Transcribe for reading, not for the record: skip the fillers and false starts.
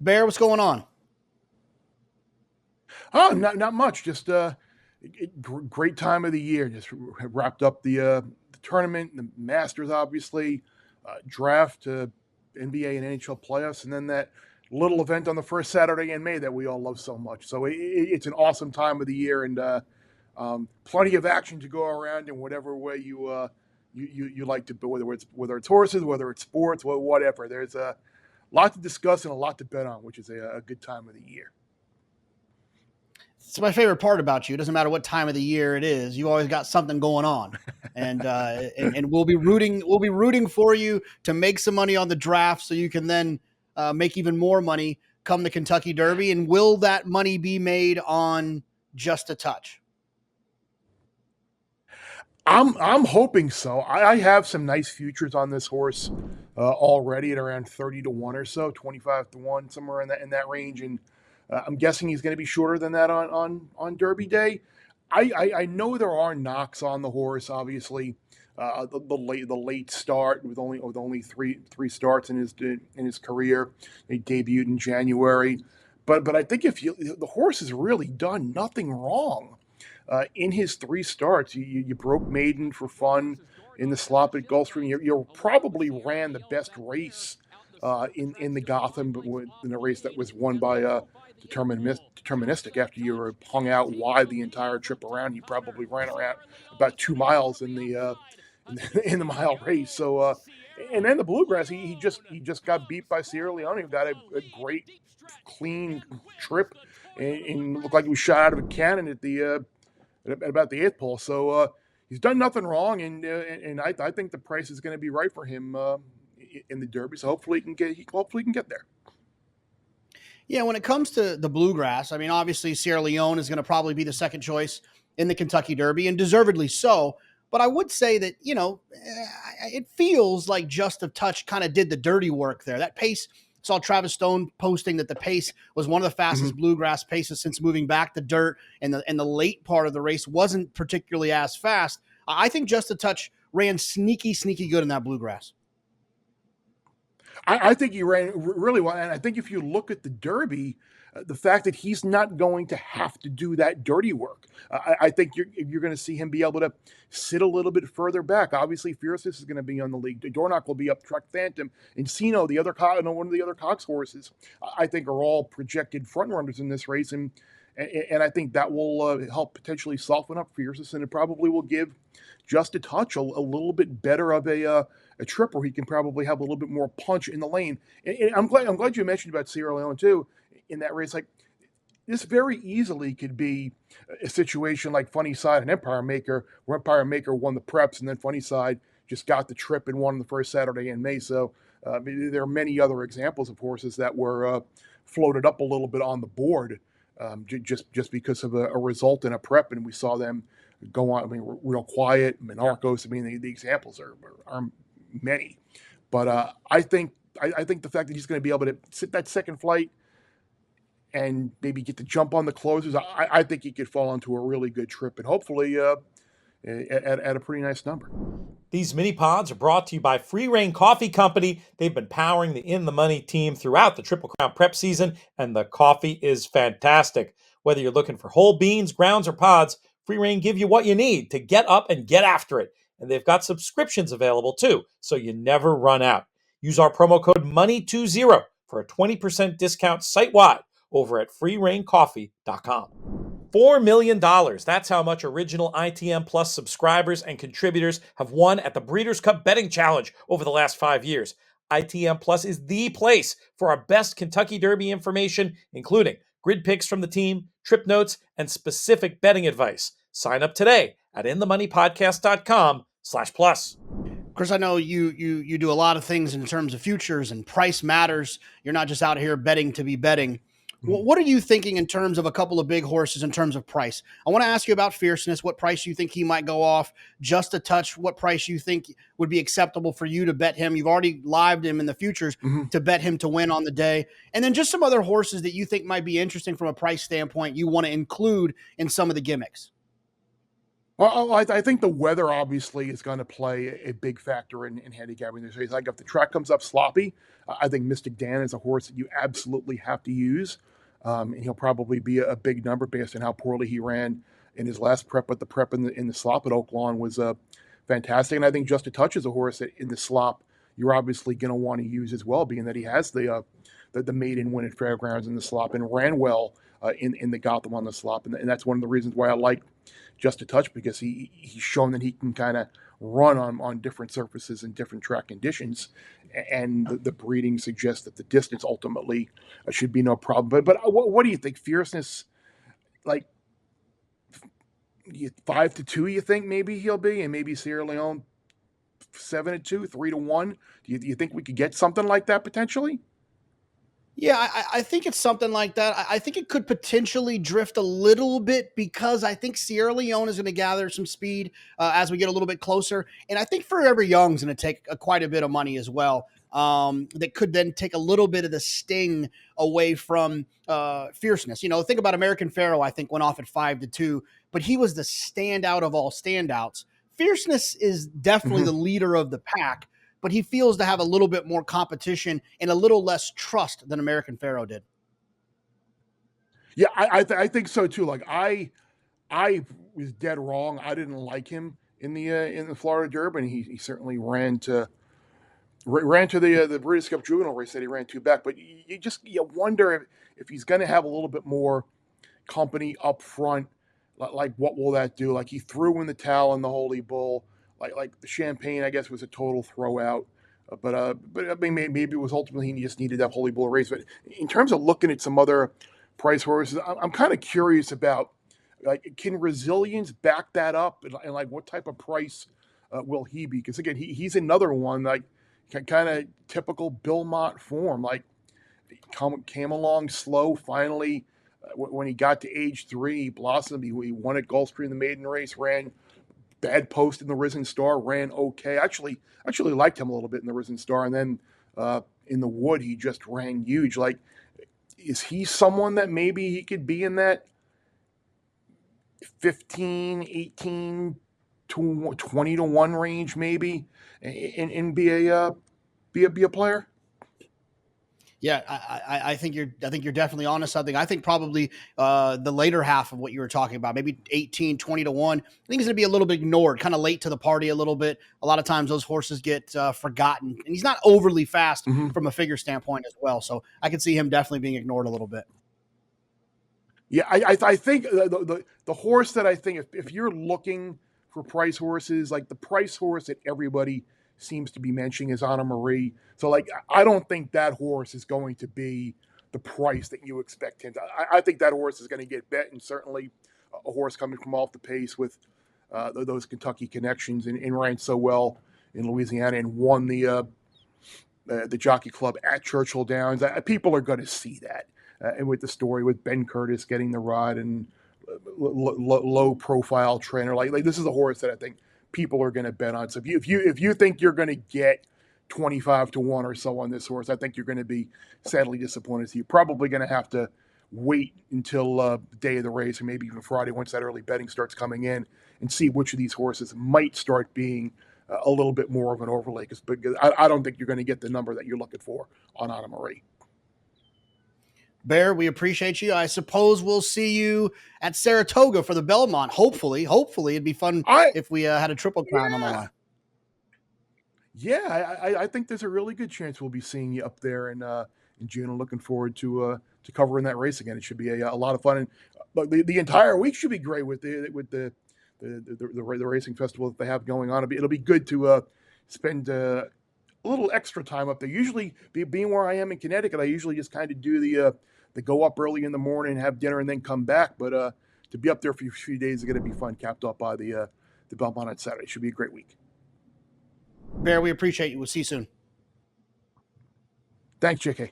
Bear, what's going on? Oh, not much. Just great time of the year. Just wrapped up the tournament, the Masters, obviously, draft, NBA and NHL playoffs, and then that little event on the first Saturday in May that we all love so much. So it's an awesome time of the year, and plenty of action to go around in whatever way you like to, whether it's horses, whether it's sports, whatever. There's a lot to discuss and a lot to bet on, which is a good time of the year. It's my favorite part about you. It doesn't matter what time of the year it is. You always got something going on, and we'll be rooting. We'll be rooting for you to make some money on the draft, so you can then make even more money come the Kentucky Derby. And will that money be made on Just a Touch? I'm hoping so. I have some nice futures on this horse already at around 30-1 or so, 25-1, somewhere in that range, and I'm guessing he's going to be shorter than that on Derby Day. I know there are knocks on the horse. Obviously, the late start with only three starts in his career. He debuted in January, but I think the horse has really done nothing wrong in his three starts. You broke maiden for fun in the slop at Gulfstream. You probably ran the best race in the Gotham, but in a race that was won by deterministic. After you were hung out wide the entire trip around, you probably ran around about 2 miles in the mile race. So, and then the Bluegrass, he just got beat by Sierra Leone, who got a great clean trip and looked like he was shot out of a cannon at about the 8th pole. So he's done nothing wrong, and I think the price is going to be right for him in the Derby. So hopefully he can get there. Yeah, when it comes to the Bluegrass, I mean, obviously Sierra Leone is going to probably be the second choice in the Kentucky Derby, and deservedly so. But I would say that, it feels like Just a Touch kind of did the dirty work there. That pace, saw Travis Stone posting that the pace was one of the fastest Bluegrass paces since moving back the dirt, and the late part of the race wasn't particularly as fast. I think Just a Touch ran sneaky good in that Bluegrass. I think he ran really well, and I think if you look at the Derby, the fact that he's not going to have to do that dirty work, I think you're going to see him be able to sit a little bit further back. Obviously, Fierceness is going to be on the lead. Dornoch will be up. Truck Phantom, Encino, one of the other Cox horses, I think are all projected front runners in this race, and I think that will help potentially soften up Fierceness, and it probably will give Just a Touch a little bit better of a trip where he can probably have a little bit more punch in the lane. And I'm glad you mentioned about Sierra Leone too in that race. Like, this very easily could be a situation like Funny Side and Empire Maker, where Empire Maker won the preps and then Funny Side just got the trip and won the first Saturday in May. So there are many other examples of horses that were floated up a little bit on the board just because of a result in a prep, and we saw them go on. I mean, Real Quiet, Monarchos. I mean, the examples are many, but I think the fact that he's going to be able to sit that second flight and maybe get the jump on the closers, I think he could fall into a really good trip, and hopefully at a pretty nice number. These mini pods are brought to you by Free Reign Coffee Company. They've been powering the In the Money team throughout the Triple Crown prep season, and the coffee is fantastic. Whether you're looking for whole beans, grounds, or pods, Free Reign give you what you need to get up and get after it. And they've got subscriptions available too, so you never run out. Use our promo code MONEY20 for a 20% discount site-wide over at freereigncoffee.com. $4 million. That's how much original ITM Plus subscribers and contributors have won at the Breeders' Cup Betting Challenge over the last 5 years. ITM Plus is the place for our best Kentucky Derby information, including grid picks from the team, trip notes, and specific betting advice. Sign up today at inthemoneypodcast.com/plus. Chris, I know you do a lot of things in terms of futures, and price matters. You're not just out here betting to be betting. What are you thinking in terms of a couple of big horses in terms of price? I want to ask you about Fierceness, what price you think he might go off. Just a Touch, what price you think would be acceptable for you to bet him. You've already lived him in the futures to bet him to win on the day. And then just some other horses that you think might be interesting from a price standpoint you want to include in some of the gimmicks. Well, I think the weather obviously is going to play a big factor in handicapping this race. Like if the track comes up sloppy, I think Mystic Dan is a horse that you absolutely have to use, and he'll probably be a big number based on how poorly he ran in his last prep. But the prep in the slop at Oak Lawn was fantastic, and I think Just a Touch is a horse that in the slop you're obviously going to want to use as well, being that he has the maiden win at Fairgrounds in the slop and ran well in the Gotham on the slop, and that's one of the reasons why I like Just a Touch, because he's shown that he can kind of run on different surfaces and different track conditions, and the breeding suggests that the distance ultimately should be no problem. But what do you think? Fierceness, like 5-2, you think maybe he'll be, and maybe Sierra Leone 7-2, 3-1. Do you think we could get something like that potentially? Yeah, I think it's something like that. I think it could potentially drift a little bit because I think Sierra Leone is going to gather some speed as we get a little bit closer. And I think Forever Young's going to take quite a bit of money as well. That could then take a little bit of the sting away from fierceness. You know, think about American Pharaoh, I think went off at 5-2, but he was the standout of all standouts. Fierceness is definitely the leader of the pack, but he feels to have a little bit more competition and a little less trust than American Pharaoh did. Yeah, I think so too. Like I was dead wrong. I didn't like him in the Florida Derby, and he certainly ran to the Breeders' Cup Juvenile race that he ran two back. But you wonder if he's going to have a little bit more company up front. Like what will that do? Like he threw in the towel in the Holy Bull. Like the Champagne, I guess, was a total throwout. But I mean, maybe it was ultimately he just needed that Holy Bull race. But in terms of looking at some other price horses, I'm kind of curious about, like, can Resilience back that up, and like what type of price will he be? Because again, he's another one like kind of typical Bill Mott form. Like came along slow. Finally, when he got to age 3, he blossomed. He won at Gulfstream in the maiden race. Ran bad post in the Risen Star, ran okay. Actually liked him a little bit in the Risen Star, and then in the Wood he just ran huge. Like, is he someone that maybe he could be in that 15, 18 to 20 to 1 range maybe, and be a player? Yeah, I think you're definitely onto something. I think probably the later half of what you were talking about, maybe 18, 20 to 1. I think he's going to be a little bit ignored, kind of late to the party a little bit. A lot of times those horses get forgotten, and he's not overly fast from a figure standpoint as well. So I could see him definitely being ignored a little bit. Yeah, I think the horse that I think if you're looking for price horses, like the price horse that everybody seems to be mentioning is Anna Marie. So like, I don't think that horse is going to be the price that you expect him to. I think that horse is going to get bet, and certainly a horse coming from off the pace with those Kentucky connections and ran so well in Louisiana and won the Jockey Club at Churchill Downs. People are going to see that. And with the story with Ben Curtis getting the rod and low profile trainer, like this is a horse that I think people are going to bet on. So if you think you're going to get 25 to 1 or so on this horse, I think you're going to be sadly disappointed. So you're probably going to have to wait until the day of the race, or maybe even Friday once that early betting starts coming in, and see which of these horses might start being a little bit more of an overlay. Because I don't think you're going to get the number that you're looking for on Anna Marie. Bear, we appreciate you. I suppose we'll see you at Saratoga for the Belmont. Hopefully it'd be fun if we had a Triple Crown on the line. Yeah, I think there's a really good chance we'll be seeing you up there in June. I'm looking forward to covering that race again. It should be a lot of fun, and the entire week should be great with the racing festival that they have going on. It'll be good to spend a little extra time up there. Usually, being where I am in Connecticut, I usually just kind of do the go up early in the morning, have dinner, and then come back. But to be up there for a few days is going to be fun, capped up by the Belmont on Saturday. Should be a great week. Bear, we appreciate you. We'll see you soon. Thanks, JK.